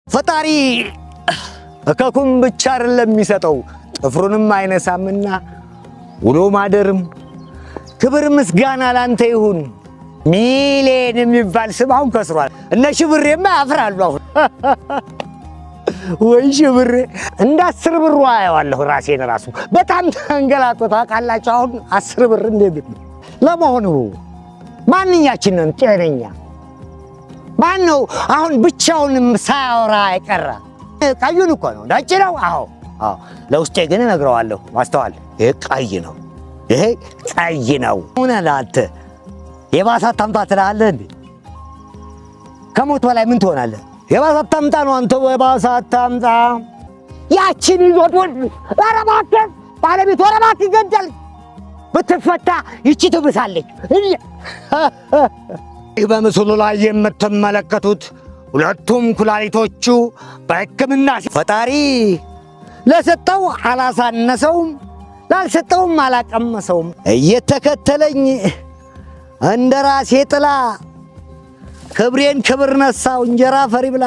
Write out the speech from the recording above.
ፈጣሪ እከኩም ብቻ አይደለም የሚሰጠው ጥፍሩንም አይነሳምና ውሎ ማደርም ክብር ምስጋና ላንተ ይሁን። ሚሊየን የሚባል ስም አሁን ከስሯል። እነ ሽብሬማ ያፍራሉ አሁን። ወይ ሽብሬ እንደ 10 ብር አየዋለሁ ራሴን ራሱ በጣም ተንገላቶ ታውቃላችሁ። አሁን 10 ብር እንዴት ነው ለመሆኑ? ማንኛችን ነን ጤነኛ? ማን ነው አሁን ብቻውንም ሳያወራ አይቀር? ቀዩን እኮ ነው ነጭ ነው። አዎ ለውስጤ ግን እነግረዋለሁ ማስተዋል ይሄ ቀይ ነው፣ ይሄ ቀይ ነው። ምን አላንተ የባሰ ታምጣ ትላለህ እንዴ? ከሞት በላይ ምን ትሆናለህ? የባሰ ታምጣ ነው አንተ። የባሰ ታምጣ ያቺን ይዞት ወድ አረባከ ባለቤት ወረባክ ይገደል ብትፈታ ይቺ ትብሳለች። በምስሉ ላይ የምትመለከቱት ሁለቱም ኩላሊቶቹ በሕክምና ፈጣሪ ለሰጠው አላሳነሰውም፣ ላልሰጠውም አላቀመሰውም። እየተከተለኝ እንደራሴ ጥላ ክብሬን ክብር ነሳው። እንጀራ ፈሪ ብላ